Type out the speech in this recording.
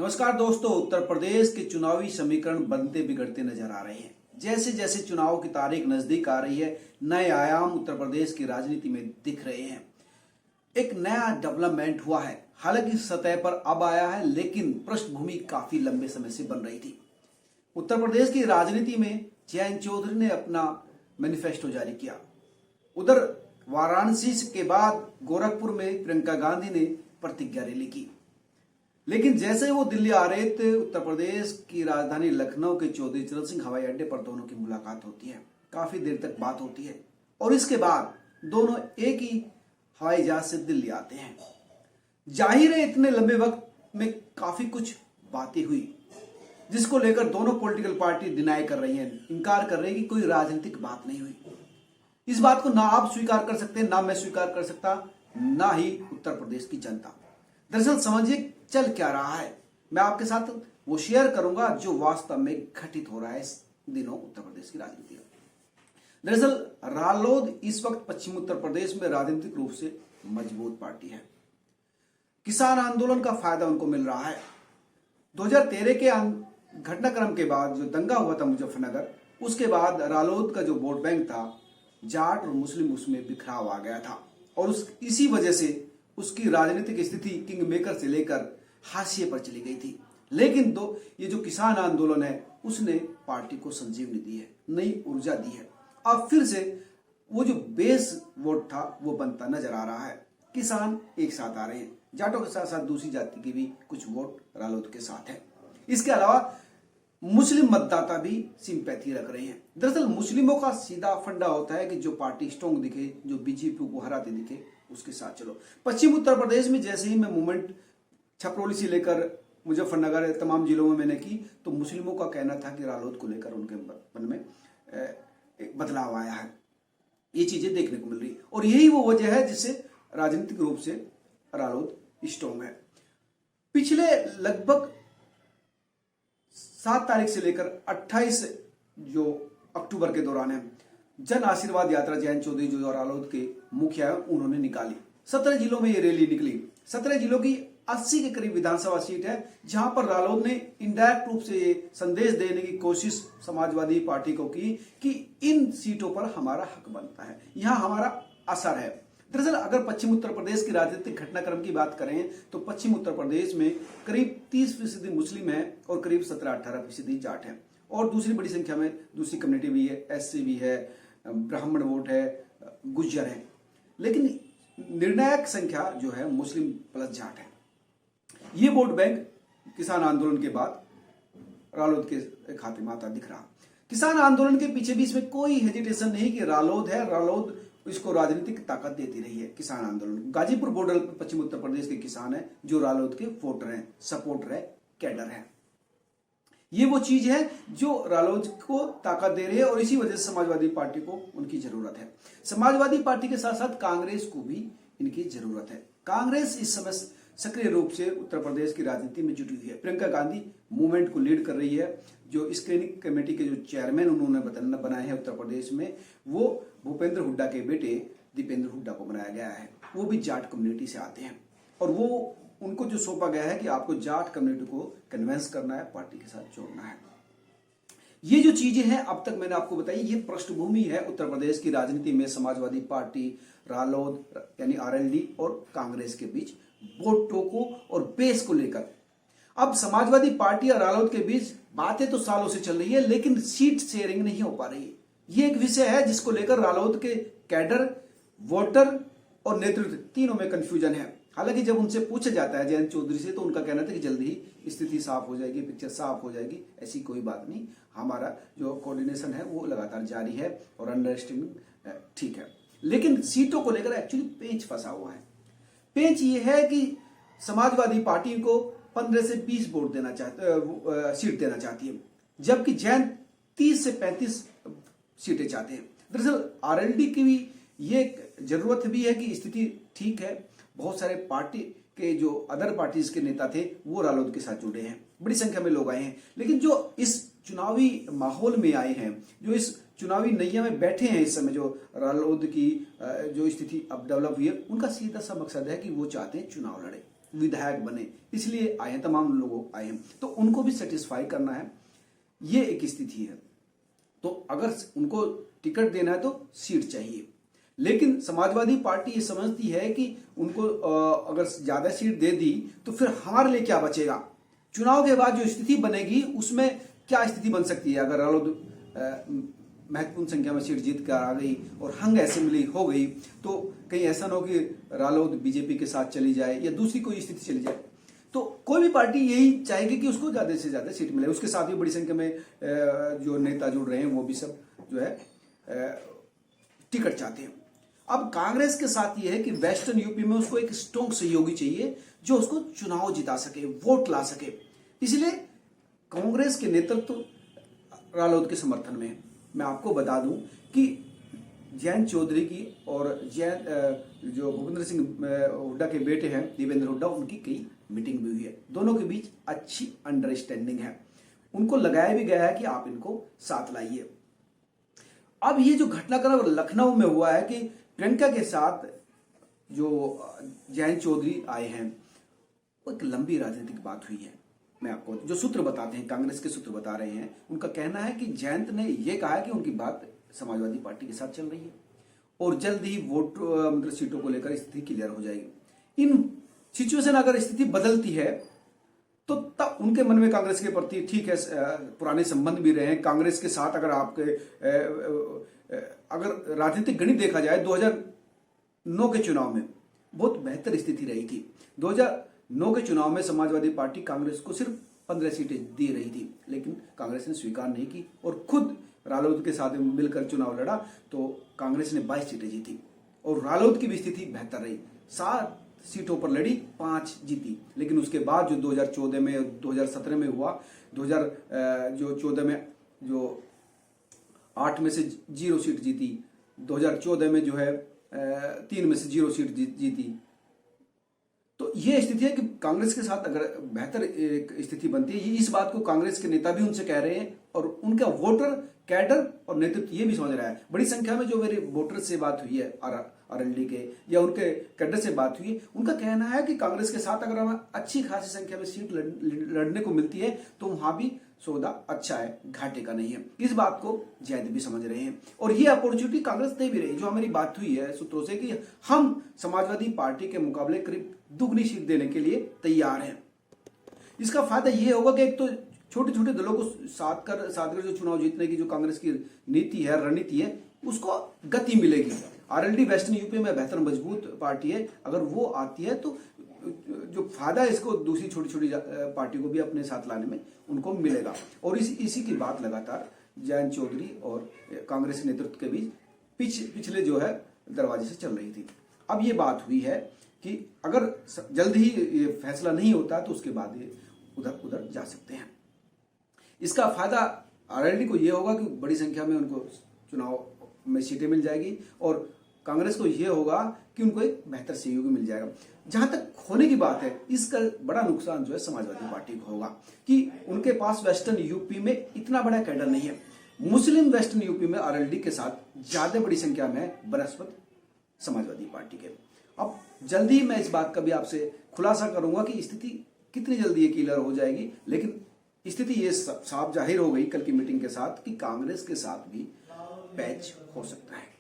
नमस्कार दोस्तों, उत्तर प्रदेश के चुनावी समीकरण बनते बिगड़ते नजर आ रहे हैं। जैसे जैसे चुनाव की तारीख नजदीक आ रही है, नए आयाम उत्तर प्रदेश की राजनीति में दिख रहे हैं। एक नया डेवलपमेंट हुआ है, हालांकि सतह पर अब आया है, लेकिन पृष्ठभूमि काफी लंबे समय से बन रही थी। उत्तर प्रदेश की राजनीति में जयंत चौधरी ने अपना मैनिफेस्टो जारी किया। उधर वाराणसी के बाद गोरखपुर में प्रियंका गांधी ने प्रतिज्ञा रैली की। लेकिन जैसे वो दिल्ली आ रहे थे, उत्तर प्रदेश की राजधानी लखनऊ के चौधरी चरण सिंह हवाई अड्डे पर दोनों की मुलाकात होती है। काफी देर तक बात होती है और इसके बाद दोनों एक ही हवाई जहाज से दिल्ली आते हैं। जाहिर है इतने लंबे वक्त में काफी कुछ बातें हुई, जिसको लेकर दोनों पॉलिटिकल पार्टी डिनाई कर रही हैं, इनकार कर रही है कि कोई राजनीतिक बात नहीं हुई। इस बात को ना आप स्वीकार कर सकते, ना मैं स्वीकार कर सकता, ना ही उत्तर प्रदेश की जनता। दरअसल समझिए चल क्या रहा है, मैं आपके साथ वो शेयर करूंगा जो वास्तव में घटित हो रहा है इस दिनों उत्तर प्रदेश की राजनीति में। दरअसल रालोद इस वक्त पश्चिम उत्तर प्रदेश में राजनीतिक रूप से मजबूत पार्टी है। किसान आंदोलन का फायदा उनको मिल रहा है। 2013 के घटनाक्रम के बाद जो दंगा हुआ था मुजफ्फरनगर, उसके बाद रालोद का जो वोट बैंक था, जाट और मुस्लिम, उसमें बिखराव आ गया था और इसी वजह से उसकी राजनीतिक स्थिति किंग मेकर से लेकर हाशिए पर चली गई थी। लेकिन ये जो किसान आंदोलन है, उसने पार्टी को संजीवनी दी है, नई ऊर्जा दी है। अब फिर से वो जो बेस वोट था वो बनता नजर आ रहा है। किसान एक साथ आ रहे हैं, जाटों के साथ साथ दूसरी जाति के भी कुछ वोट रालोद के साथ है। इसके अलावा मुस्लिम मतदाता भी सिंपैथी रख रहे हैं। दरअसल मुस्लिमों का सीधा फंडा होता है कि जो पार्टी स्ट्रॉन्ग दिखे, जो बीजेपी को हराते दिखे, उसके साथ चलो। पश्चिम उत्तर प्रदेश में जैसे ही मैं मूवमेंट छपरौली से लेकर मुजफ्फरनगर तमाम जिलों में मैंने की, तो मुस्लिमों का कहना था कि रालोद को लेकर उनके मन में एक बदलाव आया है। ये चीजें देखने को मिल रही और यही वो वजह है जिससे राजनीतिक रूप से रालोद स्ट्रॉन्ग है। पिछले लगभग 7 तारीख से लेकर 28 जो अक्टूबर के दौरान है, जन आशीर्वाद यात्रा जयंत चौधरी जो रालोद के मुखिया है उन्होंने निकाली। 17 जिलों में ये रैली निकली। 17 जिलों की 80 के करीब विधानसभा सीट है, जहां पर रालोद ने इनडायरेक्ट रूप से ये संदेश देने की कोशिश समाजवादी पार्टी को की कि इन सीटों पर हमारा हक बनता है, यहां हमारा असर है। दरअसल अगर पश्चिम उत्तर प्रदेश की राजनीतिक घटनाक्रम की बात करें तो पश्चिम उत्तर प्रदेश में करीब 30% मुस्लिम है और करीब 17-18% जाट है और दूसरी बड़ी संख्या में दूसरी कम्युनिटी भी है, एससी भी है, ब्राह्मण वोट है, गुज्जर है। लेकिन निर्णायक संख्या जो है मुस्लिम प्लस जाट है। ये वोट बैंक किसान आंदोलन के बाद रालोद के खाते में आता दिख रहा। किसान आंदोलन के पीछे भी इसमें कोई हेजिटेशन नहीं कि रालोद है, रालोद इसको राजनीतिक ताकत देती रही है। किसान आंदोलन गाजीपुर बॉर्डर पर पश्चिम उत्तर प्रदेश के किसान है जो रालोद के वोटर हैं, सपोर्टर है, कैडर है। ये वो चीज है जो रालोद को ताकत दे रही है और इसी वजह से समाजवादी पार्टी को उनकी जरूरत है। समाजवादी पार्टी के साथ साथ कांग्रेस को भी इनकी जरूरत है। कांग्रेस इस समय सक्रिय रूप से उत्तर प्रदेश की राजनीति में जुटी हुई है। प्रियंका गांधी मूवमेंट को लीड कर रही है। जो स्क्रीनिंग कमेटी के जो चेयरमैन उन्होंने बनाए हैं उत्तर प्रदेश में, वो भूपेंद्र हुड्डा के बेटे दीपेंद्र हुड्डा को बनाया गया है। वो भी जाट कम्युनिटी से आते हैं और वो उनको जो सौंपा गया है कि आपको जाट कम्युनिटी को कन्विंस करना है, पार्टी के साथ जोड़ना है। ये जो चीजें हैं अब तक मैंने आपको बताई, ये पृष्ठभूमि है उत्तर प्रदेश की राजनीति में समाजवादी पार्टी, रालोद यानी आरएलडी और कांग्रेस के बीच वोटों को और बेस को लेकर। अब समाजवादी पार्टी और रालोद के बीच बातें तो सालों से चल रही है, लेकिन सीट शेयरिंग नहीं हो पा रही है। ये एक विषय है जिसको लेकर रालोद के कैडर, वोटर और नेतृत्व तीनों में कंफ्यूजन है। हालांकि जब उनसे पूछा जाता है जयंत चौधरी से, तो उनका कहना था कि जल्दी ही स्थिति साफ हो जाएगी, पिक्चर साफ हो जाएगी। ऐसी कोई बात नहीं, हमारा जो कोऑर्डिनेशन है वो लगातार जारी है और अंडरस्टैंडिंग ठीक है। लेकिन सीटों को लेकर एक्चुअली पेंच फंसा हुआ है। पेंच ये है कि समाजवादी पार्टी को 15 से 20 वोट देना सीट देना चाहती है, जबकि जयंत 30 से 35 सीटें चाहते हैं। दरअसल आरएलडी की भी ये जरूरत भी है कि स्थिति ठीक है। बहुत सारे पार्टी के जो अदर पार्टीज के नेता थे वो रालोद के साथ जुड़े हैं, बड़ी संख्या में लोग आए हैं। लेकिन जो इस चुनावी माहौल में आए हैं, जो इस चुनावी नैया में बैठे हैं इस समय, जो रालोद की जो स्थिति अब डेवलप हुई है, उनका सीधा सा मकसद है कि वो चाहते हैं चुनाव लड़े। विधायक बने, इसलिए आए हैं, तमाम लोग आए हैं, तो उनको भी सेटिस्फाई करना है, ये एक स्थिति है। तो अगर उनको टिकट देना है तो सीट चाहिए, लेकिन समाजवादी पार्टी ये समझती है कि उनको अगर ज्यादा सीट दे दी तो फिर हमारे लिए क्या बचेगा, चुनाव के बाद जो स्थिति बनेगी उसमें क्या स्थिति बन सकती है। अगर रालोद महत्वपूर्ण संख्या में सीट जीत कर आ गई और हंग असेंबली हो गई तो कहीं ऐसा ना हो कि रालोद बीजेपी के साथ चली जाए या दूसरी कोई स्थिति चली जाए, तो कोई भी पार्टी यही चाहेगी कि उसको ज्यादा से ज्यादा सीट मिले। उसके साथ भी बड़ी संख्या में जो नेता जुड़ रहे हैं वो भी सब जो है टिकट चाहते हैं। अब कांग्रेस के साथ ये है कि वेस्टर्न यूपी में उसको एक स्ट्रॉन्ग सहयोगी चाहिए जो उसको चुनाव जिता सके, वोट ला सके, इसलिए कांग्रेस के नेतृत्व रालोद के समर्थन में है। मैं आपको बता दूं कि जयंत चौधरी की और जो भूपेंद्र सिंह हुड्डा के बेटे हैं देवेंद्र हुड्डा, उनकी कई मीटिंग भी हुई है, दोनों के बीच अच्छी अंडरस्टैंडिंग है, उनको लगाया भी गया है कि आप इनको साथ लाइए। अब ये जो घटनाक्रम लखनऊ में हुआ है कि प्रियंका के साथ जो जयंत चौधरी आए हैं, वो एक लंबी राजनीतिक बात हुई है। मैं आपको जो सूत्र बताते हैं, कांग्रेस के सूत्र बता रहे हैं, उनका कहना है कि जयंत ने यह कहा कि उनकी बात समाजवादी पार्टी के साथ चल रही है और जल्द ही वोट मतलब सीटों को लेकर स्थिति क्लियर हो जाएगी। इन सिचुएशन अगर स्थिति बदलती है तो तब उनके मन में कांग्रेस के प्रति ठीक है पुराने संबंध भी रहे हैं। कांग्रेस के साथ अगर आपके अगर राजनीतिक गणित देखा जाए 2009 के चुनाव में बहुत बेहतर स्थिति रही थी। 2009 के चुनाव में समाजवादी पार्टी कांग्रेस को सिर्फ 15 सीटें दे रही थी, लेकिन कांग्रेस ने स्वीकार नहीं की और खुद रालोद के साथ मिलकर चुनाव लड़ा तो कांग्रेस ने 22 सीटें जीती और रालोद की भी स्थिति बेहतर रही, 7 सीटों पर लड़ी, 5 जीती। लेकिन उसके बाद जो 2014 में 2017 में हुआ, 2014 में जो 8 में से 0 सीट जीती, 2014 में जो है 3 में से 0 सीट जीती। तो ये स्थिति है कि कांग्रेस के साथ अगर बेहतर एक स्थिति बनती है, इस बात को कांग्रेस के नेता भी उनसे कह रहे हैं और उनका वोटर कैडर और नेतृत्व ये भी समझ रहा है। बड़ी संख्या में जो मेरे वोटर से बात हुई है आरएलडी के या उनके कैडर से बात हुई है, उनका कहना है कि कांग्रेस के साथ अगर हमें अच्छी खासी संख्या में सीट लड़ने को मिलती है तो वहां भी सौदा अच्छा है, घाटे का नहीं है। इस बात को जयंत भी समझ रहे हैं और ये अपॉर्चुनिटी कांग्रेस दे भी रही। जो हमारी बात हुई है सूत्रों से कि हम समाजवादी पार्टी के मुकाबले करीब दुगनी सीट देने के लिए तैयार हैं। इसका फायदा ये होगा कि एक तो छोटे छोटे दलों को साथ कर जो चुनाव जीतने की जो कांग्रेस की नीति है, रणनीति है, उसको गति मिलेगी। आरएलडी वेस्टर्न यूपी में बेहतर मजबूत पार्टी है, अगर वो आती है तो जो फायदा है इसको दूसरी छोटी छोटी पार्टी को भी अपने साथ लाने में उनको मिलेगा। और इसी की बात लगातार जयंत चौधरी और कांग्रेस नेतृत्व के बीच पिछले जो है दरवाजे से चल रही थी। अब ये बात हुई है कि अगर जल्द ही ये फैसला नहीं होता तो उसके बाद ये उधर उधर जा सकते हैं। इसका फायदा आरएलडी को ये होगा कि बड़ी संख्या में उनको चुनाव में सीटें मिल जाएगी और कांग्रेस को यह होगा कि उनको एक बेहतर सहयोगी मिल जाएगा। जहां तक खोने की बात है, इसका बड़ा नुकसान जो है समाजवादी पार्टी को होगा कि उनके पास वेस्टर्न यूपी में इतना बड़ा कैडर नहीं है। मुस्लिम वेस्टर्न यूपी में आरएलडी के साथ ज्यादा बड़ी संख्या में बनस्पत समाजवादी पार्टी के। अब जल्दी मैं इस बात का भी आपसे खुलासा करूंगा कि स्थिति कितनी जल्दी ये क्लियर हो जाएगी, लेकिन स्थिति ये साफ जाहिर हो गई कल की मीटिंग के साथ कि कांग्रेस के साथ भी पैच हो सकता है।